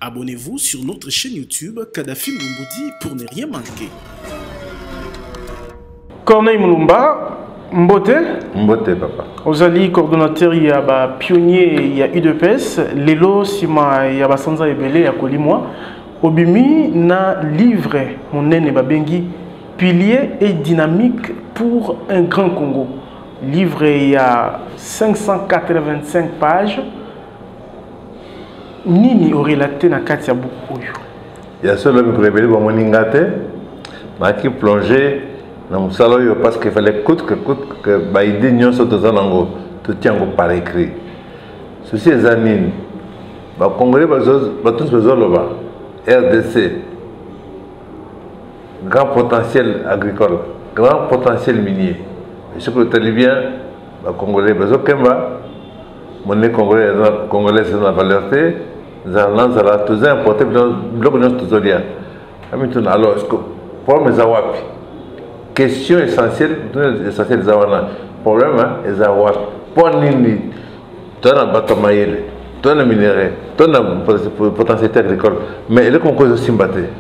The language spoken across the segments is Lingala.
Abonnez-vous sur notre chaîne YouTube Kadhafi Moumoudi pour ne rien manquer. Corneille Moulumba, Mbote. Mbote, papa. Ozali coordonnateur, il y a pionnier, il y a UDPS. Lelo, Sima, il y a Sanza Ebele, il y a Kolimwa. Obimi na livre, mon nene Babengi, pilier et dynamique pour un grand Congo. Livre, il y a 585 pages. Nini aurait relaté na Katia Boukou. Il y a ceux-là qui révélé mon moningate, qui plongé dans mon salon parce qu'il fallait coûte que Baïdi n'y soit dans un tout tient par écrit. Ceci est Zanine. Le Congolais, tous les autres, RDC, grand potentiel agricole, grand potentiel minier. Et ce que le talibien, le Congolais, monnaie congolaise, c'est la valeur. Zala tous importé bloc alors est-ce que pour mes awapi question essentielle zawana problème est zawapi pour nini toi na batamayele toi na minerai toi na potentialité agricole mais le concours de simbaté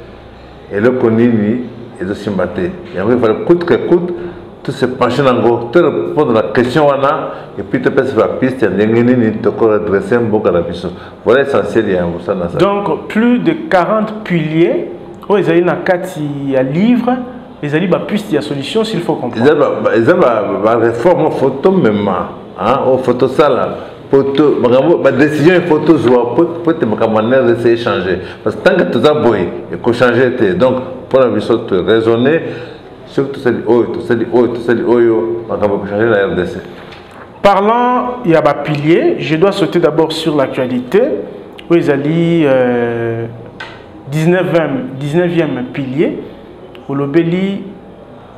et le konini est de simbaté il fallait coûte que coûte tout se pencher dans go te répondre la question wana et puis te passer la piste ni te redresser un beau carabiso voilà l'essentiel il y a un donc plus de 40 piliers où ils allaient dans 4 livres ils allaient ba piste ya solution s'il faut comprendre ils ont réforme photo même hein au photo sala photo ma décision photo soit pour te manière de changer parce que tant que tu as boy et que changer donc pour la vision te raisonner. Parlant, il y a un pilier. Je dois sauter d'abord sur l'actualité. Où ils allaient 19e pilier. Où l'obéli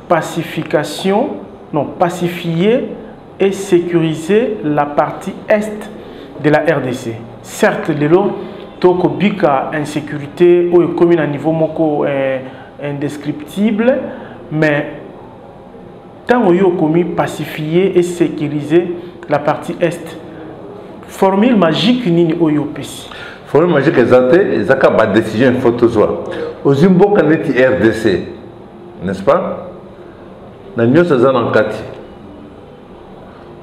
pacification, non, pacifier et sécuriser la partie est de la RDC. Certes, les lots, toko bika insécurité ou commune à niveau moko indescriptible. Mais tant qu'on a commis pacifier et sécuriser la partie est, formule magique nini oyopesi. Formule magique exacte, ezaka ba décision photo soit. Aux imboka neti RDC, n'est-ce pas? Na nyosa za na kati.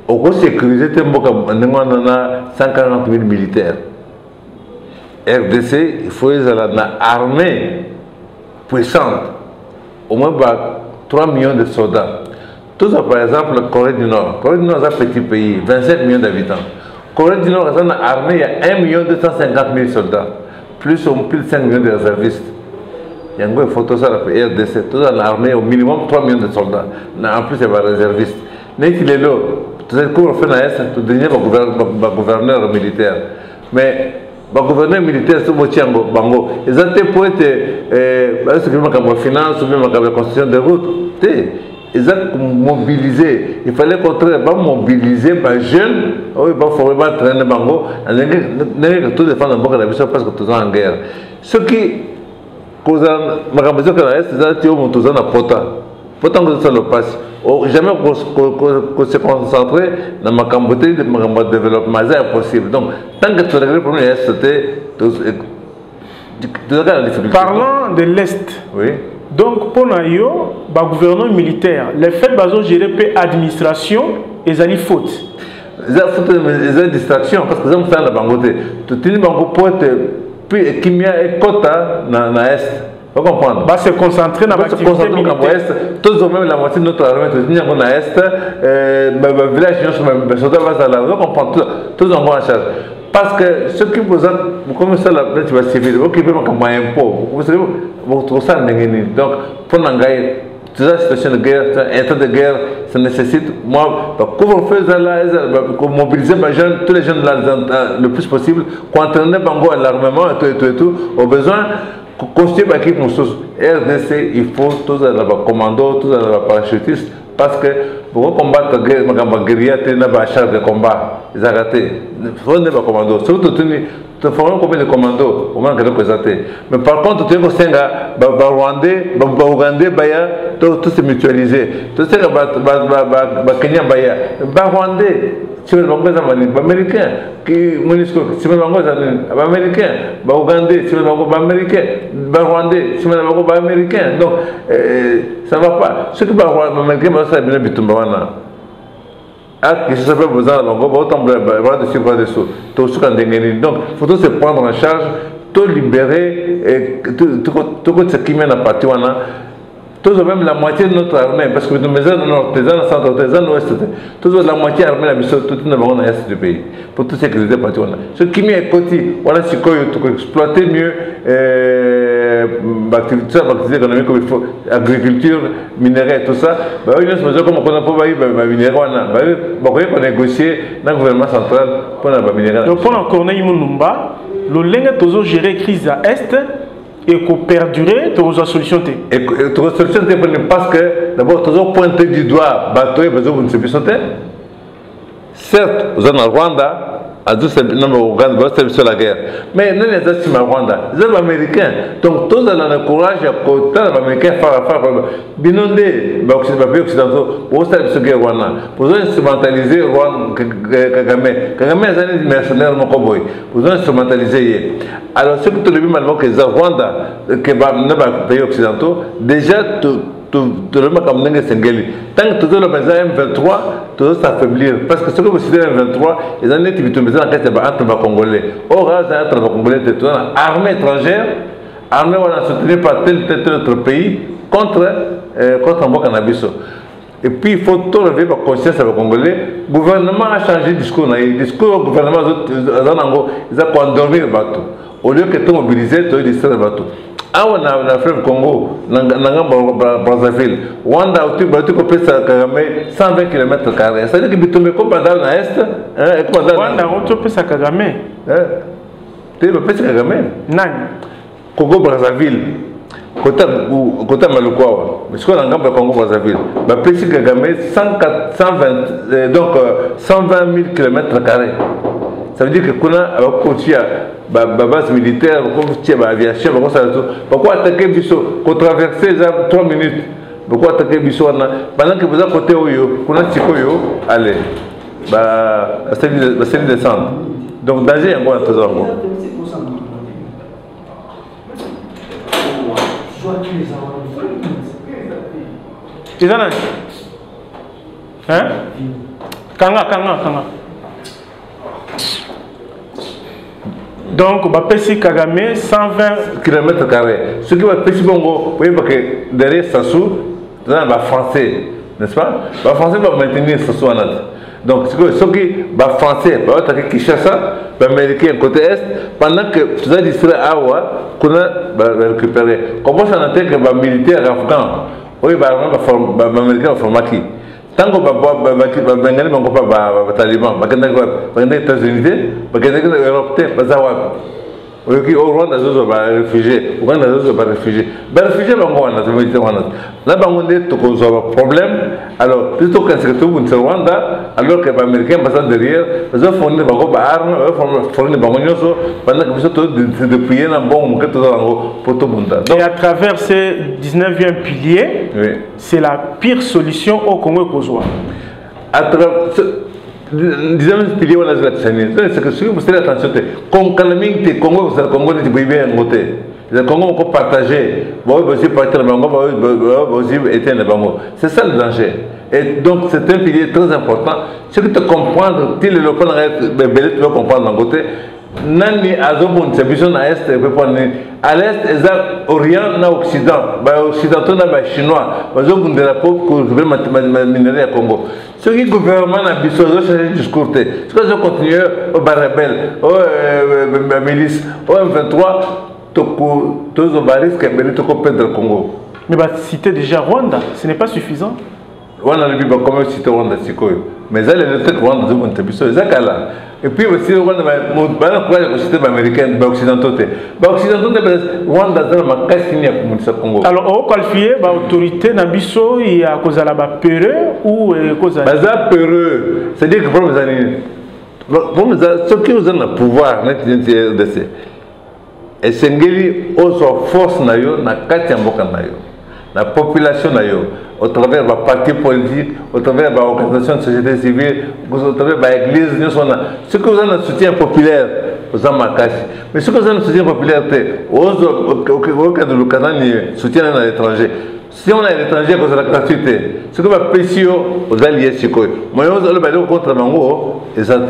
Oko sécuriser temboka ndengwana 140 000 militaires. RDC, il faut la armée puissante. Au moins 3 millions de soldats. Tout ça, par exemple, la Corée du Nord. La Corée du Nord est un petit pays, 27 millions d'habitants. La Corée du Nord, dans l'armée, il y a 1 250 000 soldats. Plus de 5 millions de réservistes. Il y a une photo ça, la RDC. Tout dans l'armée, au minimum 3 millions de soldats. En plus, il y a des réservistes. Mais il est là. Tout ce qu'on fait dans l'Est, tout dernier gouverneur militaire. Mais le gouverneur militaire, c'est Bango. Ils ont été pour être finance ou même la construction de routes. Ils ont mobilisé. Il fallait mobiliser les jeunes. Il fallait entraîner Bango. Tout défendre parce que tout est en guerre. Ce qui cause c'est pourtant que ça le passe. Jamais qu'on se concentre dans ma camboté de développement, c'est impossible. Donc, tant que tu règles le problème, c'était la difficulté. Parlant de l'Est, oui. Donc, pour nous, le gouvernement militaire, le fait de gérer l'administration, ils ont faute. Ils ont une distraction parce que ils ont fait la bangote. Tout le monde peut être qui et quota dans l'Est. Vous comprenez? Va se concentrer dans l'activité militaire. Tous ont même la moitié de notre armée, tout le monde est le village, les soldats vont là. Vous comprenez? Tous ont en charge. Parce que ceux qui vous ont, comme ça, la plainte civile, vous qui veulent comme un impôt, vous savez, vous trouvez ça n'engagez. Donc, pour n'engager, toute la situation de guerre, état de guerre, ça nécessite, moi, couvre-feu, mobiliser les jeunes, tous les jeunes le plus possible, entraîner Bango à l'armement et tout, au besoin. Constituer une équipe RDC, il faut tous les commandos, tous les parachutistes, parce que pour combattre la guérilla, il y a un char de combat, ils ont raté. Il faut des commandos. Surtout, tu formes combien de commandos au moins que présenter. Mais par contre, tu es au Sénégal, Rwandais, Ougandais, tout se mutualiser. Tu sais que Kenya, Rwandais, tu es américain, qui Monisco, tu es américain, Ougandais, tu es américain, Rwandais, tu es américain. Donc, ça ne va pas. Ce que les Américains, c'est bien Bitumbawana. Qui se fait besoin de autant de suivre dessous. Donc, il faut se prendre en charge, tout libérer, tout ce qui mène à partir. Tous même la moitié de notre armée, parce que nous sommes nord, dans centre, dans l'ouest, tous la moitié de l'armée, toute une dans l'est du pays, pour tout sécuriser partout. Ce qui m'est côté, on a su exploiter mieux l'activité économique comme il faut, agriculture, minerais, tout ça. Il y a des choses comme on a pas minerais, on a négocié dans le gouvernement central pour la minerais. Donc, pour Corneille Mounumba, le lien toujours gérer crise à est. Et qu'on perdurer, tu as une solution. Et tu as une solution parce que d'abord, tu as pointé du doigt, bateau et besoin d'une solution. Certes, vous êtes en Rwanda, à tous ces nombres de sur la guerre. Mais nous, les Asiatiques en Rwanda, les Américains, donc tous ont le courage à côté des Américains faire. Binondé, les occidentaux, pour ça, ce guerre Rwanda. Pour instrumentaliser Kagame. Kagame est un mercenaire, mon cowboy. Pour instrumentaliser. Alors, ce que tu as vu maintenant que les Rwanda, que les pays occidentaux, déjà, tout le monde comme Nengue Sengeli. Tant que tout le monde M23, tout le monde s'affaiblir. Parce que ce que vous citez M23, ils ont été victimisés dans la question entre les Congolais. Or, entre les Congolais, c'est une armée étrangère, armée soutenue par tel autre pays contre un cannabis. Et puis, il faut tout relever la conscience des Congolais. Le gouvernement a changé de discours. Le discours du gouvernement, ils ont endormi le bateau. Au lieu que tout mobiliser, tout distraire le bateau. On a fait le Congo, Brazzaville, Rwanda, tu peux 120 km². C'est-à-dire que Bitumbe, comme dans l'Est, Rwanda, tu peux ça Kagame. Tu peux ça Kagame. Non. Congo, Brazzaville, côté Malukwa, mais ce qu'on a dans le Congo, Brazzaville, tu peux Kagame 120 000 km². Ça veut dire que quand on a une base militaire, une aviation, pourquoi attaquer Bissot? Pour traverser 3 minutes. Pourquoi attaquer Bissot? Pendant que vous êtes à côté, vous êtes à allez, c'est une descente. Donc, danger, il y a un bon trésor. Tu es là? Hein? Kanga. Donc, Bapesi Kagame, 120 km². Ce qui va Pessi Bongo, vous voyez que derrière Sassou, il y a un Français, n'est-ce pas? Le Français va maintenir Sassou en Inde. Donc, ce qui est Français, va attaquer Kinshasa, l'Américain côté Est, pendant que tout ça distrait à Awa, qu'on a récupéré. Comment ça n'a été que les militaires afghans, oui, les Américains vont former qui? Tant que les Bengali ne vont pas les talibans, les États-Unis, les Européens, les Arabes. Au Rwanda, ils sont réfugiés. Au Rwanda, ils sont réfugiés. Les réfugiés, là, on a un problème. Alors, plutôt qu'un secteur où Rwanda, alors que les Américains passent derrière, ils ont fourni des armes, ils ont fourni des armes, pendant que vous êtes dépouillés dans le bon pour tout le monde. Et à travers ces 19e piliers, oui, c'est la pire solution au Congo et Kozoa. À travers. Disons pilier on a la c'est que si vous faites attention comme calamité Congo c'est le Congo de bien côté le Congo on peut partager bon aussi partir le Congo aussi éteindre le Congo c'est ça le danger et donc c'est un pilier très important ce que tu comprendre tu le local belé tu vas comprendre d'un côté nani azobon c'est vision à est à l'est et orient na occident occidentaux na chinois bazobon de la pop pour le minerai à Congo. Ce qui gouvernement a besoin de changer de discours, ce que je continue au Barabel, au milice, au M23, tous les baris qui méritent de perdre le Congo. Mais citer déjà Rwanda, ce n'est pas suffisant. Rwanda, le Bible, comment citer Rwanda, c'est quoi? Mais ça, les Rwanda, c'est ça là. Et puis aussi, Rwanda, je citer américain, occidentaux. Rwanda, c'est Congo. Alors, au qualifié, l'autorité Nabiso, il y a cause à la peureux ou cause à la peureux. C'est-à-dire que Bon, ceux qui ont le pouvoir, RDC, et Sengeli, aux forces na kati mboka na population au travers de la parti politique, au travers de l'organisation de société civile, au travers de l'église, ceux qui ont un soutien populaire, aux Amakashi. Mais ceux qui ont un soutien populaire, au cas de l'Ukraine, soutien à l'étranger. Si on a l'étranger, c'est la gratuité. Ce que va pêcher aux alliés, c'est quoi? Moi, je vais contre Mango, exact.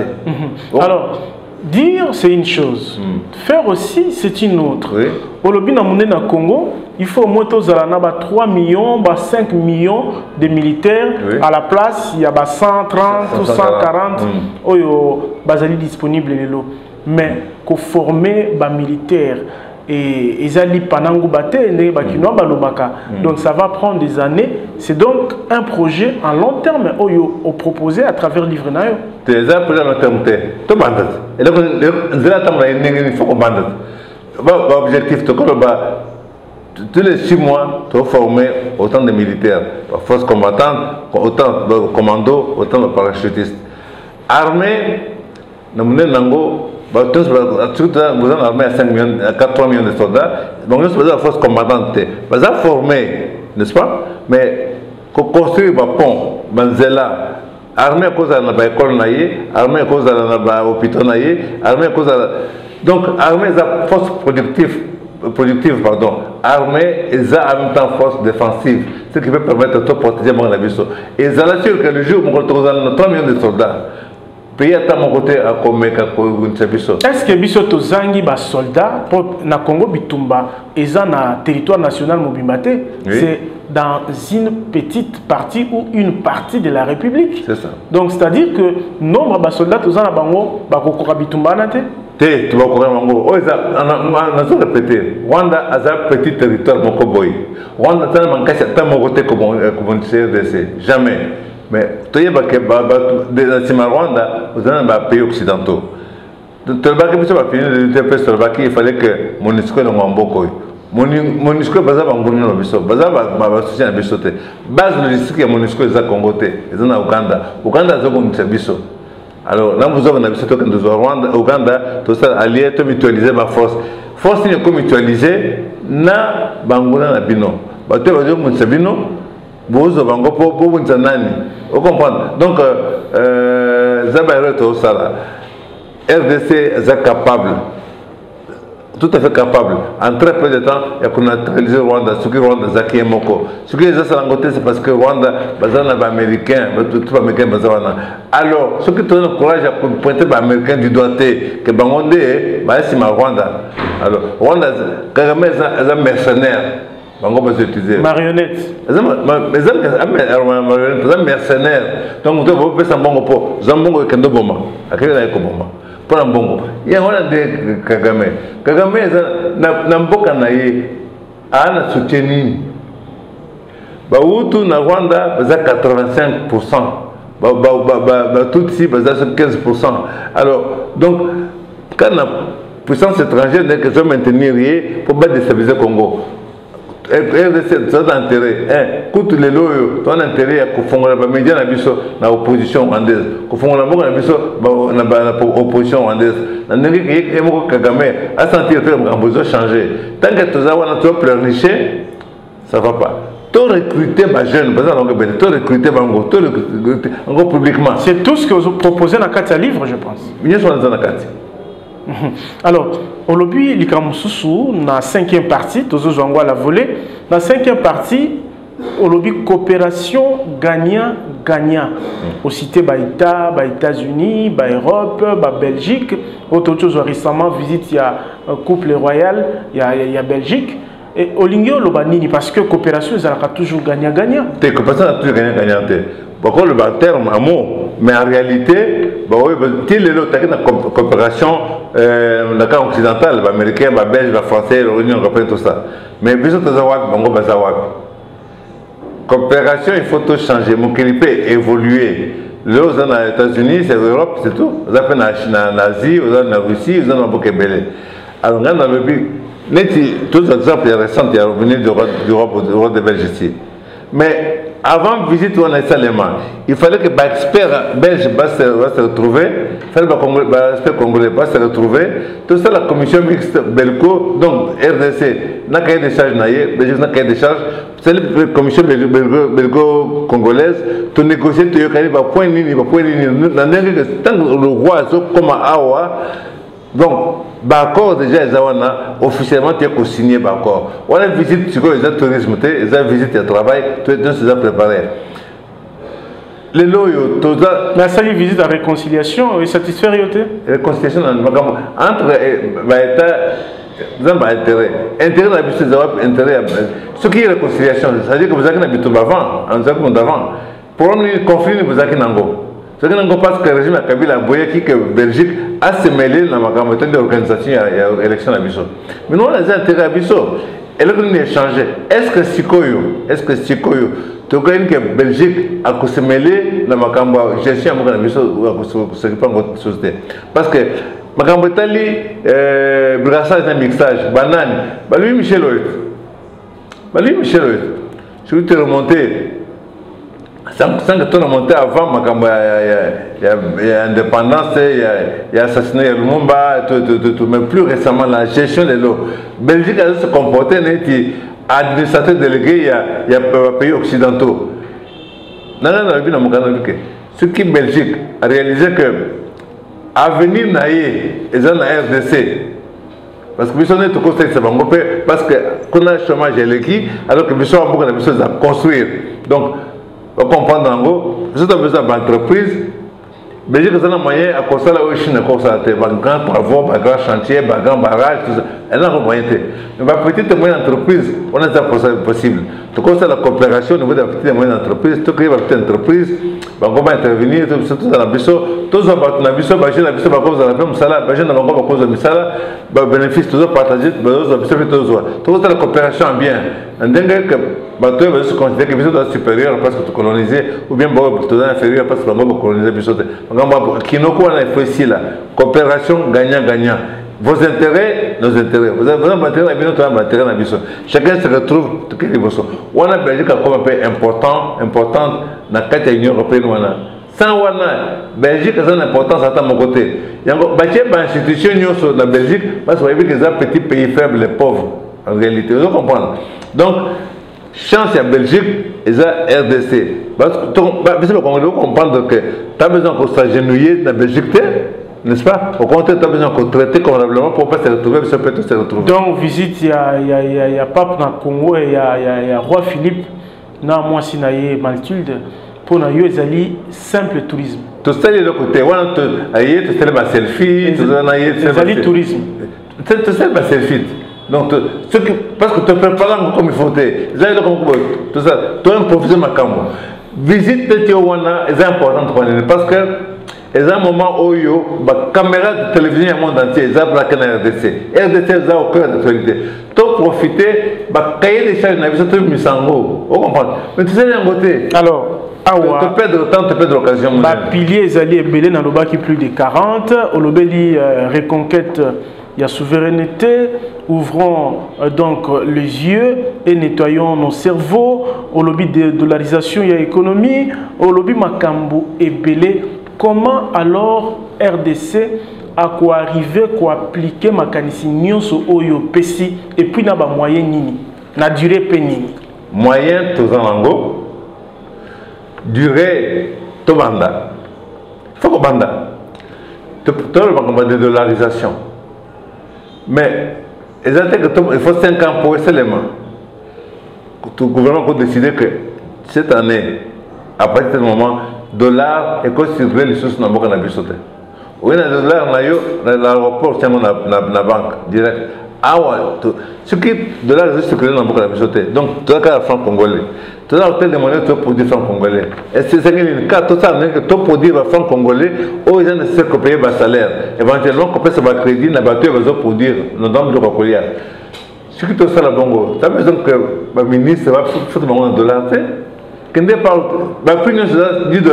Alors, dire, c'est une chose. Faire aussi, c'est une autre. Oui. Au lobby na Congo, il faut au moins 3 millions, 5 millions de militaires. Oui. À la place, il y a 130 ou 140 qui disponibles. Mais qu'on former les militaires. Et ils allaient panango bate donc ça va prendre des années. C'est donc un projet en long terme au proposé à travers livre nayo. Des projets long terme to bandat. Et donc nzela tamla il faut qu'on bandat. Objectif to tous les 6 mois tu former autant de militaires, forces combattantes, autant de commandos, autant de parachutistes. Armée nango vous avez armé à 5 millions, à 3 millions de soldats, donc nous sommes la force combattante. Vous avez formé, n'est-ce pas? Mais construire un pont, Banzela, armée à cause de l'école, armée à cause de l'hôpital, armée à cause de. Donc, armée est force productive, pardon. Armée est en même temps force défensive, ce qui peut permettre de protéger mon habitat. Et ça assure que le jour où nous avons 3 millions de soldats, pays à mon côté à Komeka. Est-ce que Bisoto Zangi ba soldats na Congo Bitumba et na territoire national Mobimate, c'est dans une petite partie ou une partie de la République. C'est ça. Donc c'est-à-dire que nombre de soldats tous na bango ba kokora Bitumba na te. Tu vas courir bango. Oh on a répété. Rwanda a un petit territoire moko boy. Rwanda t'a manqué à mon côté comme CRDC. Jamais. Mais tu sais que Rwanda, vous avez des pays occidentaux. Il fallait que MONUSCO soit en Boko. MONUSCO est en Boko. Base logistique de MONUSCO est en Congo. Ils sont en Ouganda. Ouganda est en Biso. Alors, là, vous avez un Rwanda, Ouganda, tout ça, allié, tout mutualiser ma force. Force n'est pas mutualisée, na Bangouna na Bino. Tu vas dire, Bino. Vous comprenez? Donc, RDC est capable, tout à fait capable, en très peu de temps, il y a qu'on a neutralisé Rwanda, ce qui Rwanda Zaki et Moko. Ce qui est c'est parce que Rwanda, est américain, tout américain, alors, ce qui donne le courage à pointer les Américains du doigt, que Bangonde, c'est ma Rwanda. Alors, Rwanda, Kagame est un mercenaire. Marionnette. Mercenaire. Donc, vous pouvez faire un bon pot. Zambongo et Kendo Boma. À quel âge Boma? Pour un bongo. Il y a un de Kagame. Kagame n'a pas un soutien. Baoutou na Rwanda, 85%. Tutsi, 15%. Alors, donc, quand la puissance étrangère n'est que je maintenir pour déstabiliser le Congo. RDC, ça a intérêt. Écoute les loyaux, tu as intérêt à confondre les médias dans l'opposition rwandaise. Confondre l'opposition rwandaise. Kagame a senti que a besoin de changer. Tant que tu as pleurniché, ça ne va pas. Tu recruter ma jeune, tu recruter Bango, tu recruter encore publiquement. C'est tout ce que vous proposez dans le livre, je pense. Bien sûr, dans la carte. Alors, au lobby, l'Ikamususu, dans la 5e partie, tous les la volée, dans la 5e partie, au lobby coopération gagnant-gagnant. Au cité Baïta, États-Unis, Europe, Belgique. Autre chose, récemment, visite, il y a un couple royal, il y a Belgique. Et au Lingio, le parce que coopération, ça a toujours gagnant-gagnant. Coopération a toujours gagnant-gagnant. Pourquoi le terme amour? Mais en réalité, il y a une coopération dans le cas occidental, les Américains, les Belges, les Français, l'Union européenne, tout ça. Mais besoin de savoir, coopération, il faut tout changer. Mon peut évoluer. Là, aux États-Unis, c'est l'Europe, c'est tout. Vous avez en Asie, vous avez en Russie, vous avez en Bokebele. Alors, dans le but, tous les exemples récents, il y a revenu du roi de Belgique ici. Mais avant visite on a seulement il fallait que l'expert belge va se retrouver, il fallait que l'expert congolais va se retrouver, tout ça la commission mixte Belco, donc RDC n'a cahier de charge naïe, Belgique n'a cahier de charge, c'est la commission belgo congolaise, tu négocies, tu as va point nini, tant que le roi comme Awa, donc l'accord déjà officiellement tu as signé l'accord. On a visite sur les tourisme, les visite de travail, tu es préparé. Les loyaux, mais ça y visite à réconciliation et satisfaire réconciliation entre intérêt intérêt ce qui est réconciliation, c'est-à-dire que vous avez habitué avant, avant. Pour un conflit, vous avez nango. C'est parce que le régime a Kabila a boyé que Belgique a se mêlé dans l'organisation de l'élection à Bissau. Mais nous, on a des intérêts à Bissau. Et là, on a échangé. Est-ce que Sikoyo, tu as que Belgique a se mêlé dans la gestion à Bissau ou à ce qui pas de société? Parce que Makambo Tali, brassage et mixage, banane, lui Michel Oet. Je vais te remonter. Sans que tu aies monté avant, il y a indépendance, il y a assassinat, il y a Lumumba, mais plus récemment, la gestion de l'eau. Belgique a se comporté, administrateur délégué, il y a pays occidentaux. Ce qui Belgique a réalisé que l'avenir est dans la RDC. Parce que nous sommes tous parce qu'on a le chômage électrique, alors que nous sommes besoin de construire. Donc, on comprend en gros, si vous avez besoin d'entreprise, Belgique a un moyen à cause de la Chine, à cause de la grande travaux, de grand chantier, de grand barrage, tout ça. Elle n'a pas moyen. Mais la petite et moyenne entreprise, on a ça possible. Tout comme ça, la coopération au niveau de la petite et moyenne entreprise, tout créer la petite entreprise, on va intervenir, surtout dans la Bissau, tous les gens dans la Bissau, la Bissau, à cause de la même salaire, les gens dans la cause de la salaire, le bénéfice, tous partagés, tout ça, la coopération bien. En dingue que bateau va se considérer que Bissau est supérieur parce que tu colonisé, ou bien tu es inférieur parce que tu as colonisé Bissau. Kinoko, on a fait ici là, coopération gagnant-gagnant. Vos intérêts, nos intérêts. Vous avez un intérêt, nous avons un intérêt dans Bissau. Chacun se retrouve tout ce qu'il veut. On a Belgique comme un pays importante dans la Union européenne. Sans Belgique a une importance à mon côté. Il y a une institution dans la Belgique parce que c'est un petit pays faible et pauvre en réalité. Vous comprenez? Donc, chance à Belgique et à RDC. Parce que vous comprendre que tu as besoin de s'agenouiller dans la Belgique, n'est-ce pas? Au contraire, tu as besoin de traiter convenablement pour ne pas se retrouver, ça peut se retrouver. Donc, visite, il y a Pape dans le Congo et il y a Roi Philippe, dans moi, si Mathilde, pour nous, il simple tourisme. Tout ça, il y a le côté, tu as un selfie, tu as un tourisme. Tu as un selfie. Donc, parce que tu te prépares comme il faut, tout ça, tu es un professeur Makambo. Visite de Tijuana est importante parce que c'est un moment où la caméra de télévision du monde entier est braquée dans la RDC. RDC est au cœur de l'actualité. Tu as profité, tu as cahier des charges, tu as fait Misango. Vous comprenez? Mais tu sais, d'un côté. Alors, tu perds le temps, tu perds l'occasion. Les piliers sont belés dans le bas qui plus de 40. Au lobby reconquête. Il y a souveraineté, ouvrons donc les yeux et nettoyons nos cerveaux. Au lobby de dollarisation, il y a économie. Au lobby Makambo et Belé. Comment alors RDC a quoi arriver, quoi appliquer mécanisme sur Oyo Pessi et puis na ba moyen nini, na durée penini. Moyen tous en lango, durée to banda. Faut que banda. Tu de dollarisation. Mais il faut 5 ans pour seulement. Le gouvernement a décidé que cette année, à partir de ce moment, dollar est considéré les sources dans le Bissau. Oui, le dollar, l'aéroport, c'est la banque direct. Ah ouais, ce qui est dollar est circulé dans le Bissau. Donc, tu as un franc congolais. Tu as un hôtel de monnaie pour dire franc congolais. Et c'est un cas, tout ça, tu pour dire franc congolais, aux gens ne savent que payer le salaire. Éventuellement, quand ça va crédit, la bateau va pour dire, nous donnons le congolais. Ce qui est ça, la bongo, tu as besoin que le ministre va faire un dollar. Quand on parle, la prix c'est 10 $.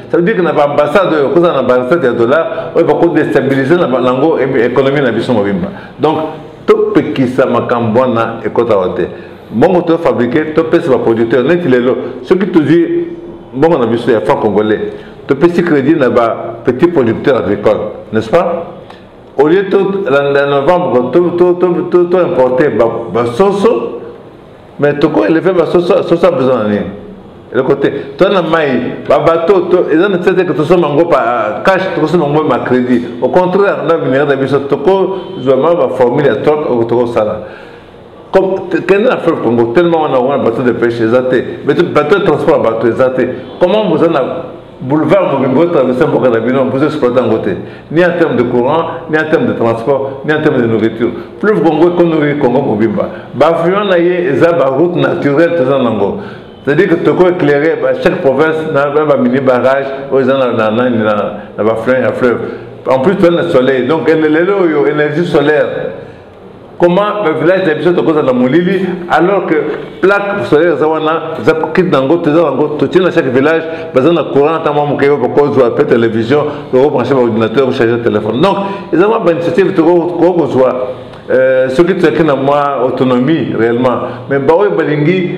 Ça veut dire que notre ambassadeur, quand on a ambassade de dollars, on va déstabiliser l'économie de la Bissau Mobimba. Donc, tout ce qui est Makambouana et Kotaote. bon, tu as fabriqué, tu as un producteur, ceux qui te disent, bon, on a vu ça, il y a francs congolais, tu peux si crédit là-bas, petit producteur agricole, n'est-ce pas? Au lieu de novembre, tu as importé Soso, mais tu as élevé Soso a besoin de rien. Le côté, tu as un maïs, bateau, ils ont dit que tu as un cash, tu as un crédit. Au contraire, on a venu à la mission, tu as une formule à toi, tu as ça. Comme quand on a fait le Congo, tellement on a un bateau de pêche, mais le bateau de transport, bateau, comment vous avez boulevard Mobimbo traverser un Bocanabinon, vous exploitez en côté, ni en termes de courant, ni en termes de transport, ni en termes de nourriture. Plus le Congo qu'on nourrit Congo Mobimba. Bafion na yé, ils ont une route naturelle tout ça nango. C'est-à-dire que tu peux éclairer chaque province dans un mini barrage, où ils ont un fleuve. En plus, tu as le soleil, donc l'énergie solaire. Comment le village de Biso cause de Molili alors que plaque solaire zawana quitte dans gote tu tiens chaque village besoin de courant tellement mon caillou pour cause de télévision pour brancher l'ordinateur pour charger le téléphone. Donc ils ont une initiative de quoi soit ce qui est dans moi autonomie réellement mais baoui balingi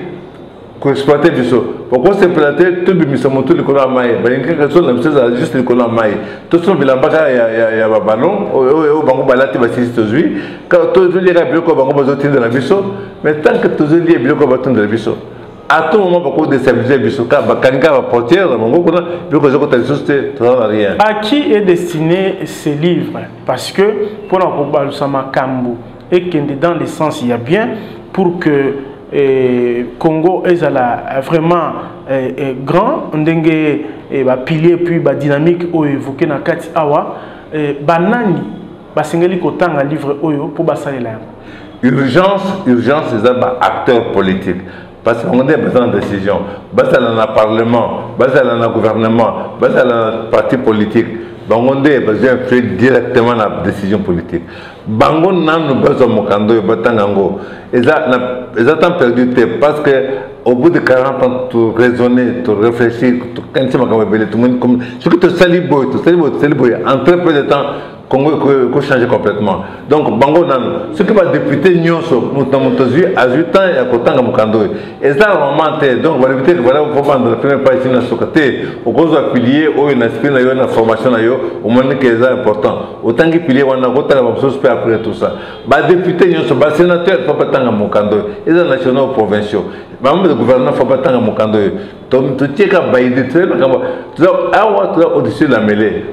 pour exploiter Biso. Pourquoi c'est planté tout le misamoto le colon maï balingi que sont les juste le colon maï tout son bilambaka ya babalon au bango balati basisi tozui quand tu dis que biloko bango bazotin de la Biso mais tant que tu dis biloko batin de la Biso à tout moment beaucoup de déstabiliser Biso car bakanga va portière bango kuna biloko zoko talisosté tu n'as rien. À qui est destiné ces livres? Parce que pour la Koba Lusama Kambu et que dans le sens il y a bien pour que Congo est vraiment grand, on a pilier puis dynamique au évoqué dans Kati Awa, banani, basengeli kotanga livre oyo pour basalela. Urgence, c'est un acteur politique. Parce qu'on a besoin de décision. Basé dans le Parlement, basé dans le gouvernement, basé dans le parti politique. On a besoin de faire directement la décision politique. Bango nan besoin de mokando et batangango. Ils ont perdu parce que au bout de 40 ans, tu raisonner, tu réfléchir, tu ce que tu saliboy, en très peu de temps. Congo peut changer complètement. Donc, Bango Nan, ce qui va député Nyonso, Moutamotozi, à 8 ans, et à Kotanga Mukando. Et ça, vraiment, donc, voilà, il faut prendre la première partie de ce côté. Au cause de pilier, où il y a une formation, au moment que c'est important. Autant que pilier, on a un après tout ça. Député Nyonso, sénateur, il faut pas tanga Mukando. Et les nationaux provinciaux. Membre du gouvernement, il faut pas tanga Mukando. Tu tiens qu'à bailler, tu as au-dessus de la mêlée.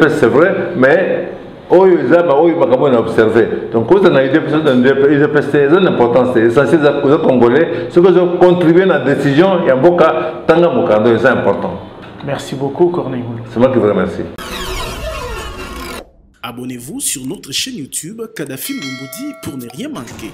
C'est vrai, mais ils ont observé. Donc, quand on a eu des personnes c'est une importance. C'est essentiel aux Congolais. Ce que ont contribué à la décision, il y a beaucoup de temps, c'est important. Merci beaucoup, Corneille. C'est moi qui vous remercie. Abonnez-vous sur notre chaîne YouTube Kadhafi Moumoudi pour ne rien manquer.